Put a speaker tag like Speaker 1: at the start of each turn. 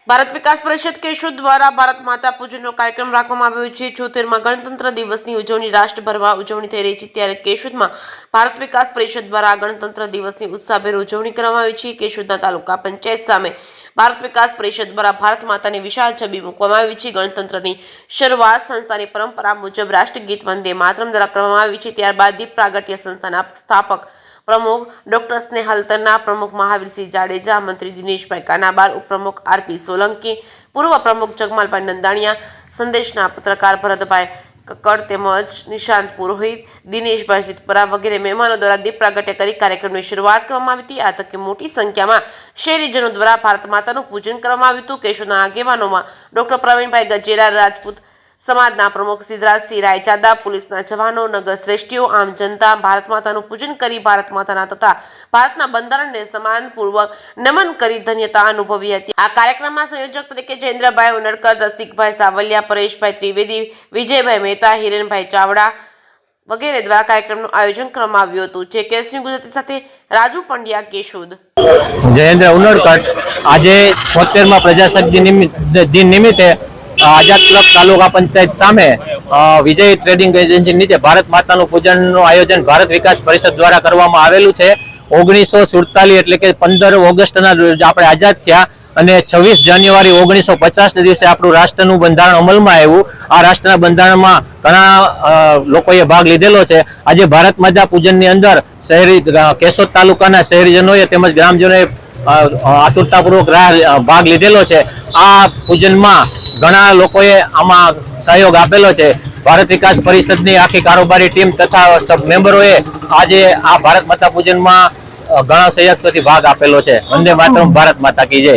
Speaker 1: ભારત વિકાસ પરિષદ કેશોદ દ્વારા ભારત માતા પૂજનનો કાર્યક્રમ રાખવામાં આવ્યો છે। 74માં ગણતંત્ર દિવસની ઉજવણી રાષ્ટ્રભરમાં ઉજવણી થઈ રહી છે, ત્યારે કેશોદમાં ભારત વિકાસ પરિષદ દ્વારા ગણતંત્ર દિવસની ઉત્સાહભેર ઉજવણી કરવામાં આવી છે। કેશોદના તાલુકા પંચાયત સામે ભારત વિકાસ પરિષદ દ્વારા ભારત માતાની વિશાળ છબી મૂકવામાં આવી છે। ગણતંત્રની શરૂઆત સંસ્થાની પરંપરા મુજબ રાષ્ટ્રગીત વંદે માતરમ દ્વારા કરવામાં આવી છે। ત્યારબાદ દીપ પ્રાગટ્ય સંસ્થાના સ્થાપક प्रमुख डॉक्टर स्नेहल तन्ना, प्रमुख महावीर सिंह जाडेजा, मंत्री दिनेश भाई कानाबार, उपप्रमुख आरपी सोलंकी, पूर्व प्रमुख जगमाल भाई नंदाणिया, संदेशना पत्रकार भरत भाई कक्कड़ तेमज निशांत पुरोहित, दिनेश भाई सिद्धपुरा वगैरह मेहमानों द्वारा दीप प्रागट्य कर कार्यक्रम की शुरुआत करवामां आवी हती। आ तके मोटी संख्या में शहेरीजनों द्वारा भारत मातानुं पूजन करवामां आव्युं हतुं। केशोदना आगेवानोमां डॉक्टर प्रवीण भाई गजेरा, राजपूत समाजना प्रमुख सिद्धराज सिंह रायचादा, पुलिसना जवानों, नगर श्रेष्ठीओ, आम जनता भारत मातानुं पूजन करी भारत माताना तथा भारतना बंधारणने सम्मानपूर्वक नमन करी धन्यता अनुभवी हती। आ कार्यक्रममां संयोजक तरीके जयेन्द्रभाई उनडकर, रसिकभाई सावलिया, परेशभाई त्रिवेदी, विजयभाई मेहता, हिरेनभाई चावड़ा वगैरह द्वारा कार्यक्रमનું આયોજન કરવામાં આવ્યું હતું। જે કેસરી ગુજરાતી સાથે રાજુ પંડ્યા, કેશોદ।
Speaker 2: જયેન્દ્ર ઉનડકર આજે 76માં પ્રજાસત્તાક દિન નિમિત્તે आजाद क्लब तालुका पंचायत सामे विजय ट्रेडिंग एजेंसी नीचे भारत मातानुं पूजननुं आयोजन भारत विकास परिषद द्वारा करवामां आवेलुं छे। 1947 એટલે કે 15 ઓગસ્ટના આપણે આઝાદ થયા અને 26 જાન્યુઆરી 1950 ના દિવસે આપણું રાષ્ટ્રનું બંધારણ અમલમાં આવ્યું। આ રાષ્ટ્રના બંધારણમાં ઘણા લોકોએ ભાગ લીધેલો છે। આજે ભારત માતા પૂજનની અંદર શહેરી કેશોદ તાલુકાના શહેરીજનોએ તેમજ ગ્રામજનોએ આતુરતાપૂર્વક ભાગ લીધેલો છે। આ પૂજનમાં ઘણા લોકોએ આમાં સહયોગ આપેલો છે। ભારત વિકાસ પરિષદની આખી કારોબારી ટીમ તથા સબ મેમ્બરોએ આજે આ ભારત માતા પૂજનમાં ઘણા સંયુક્તથી ભાગ આપેલો છે। વંદે માતરમ, ભારત માતા કી જય।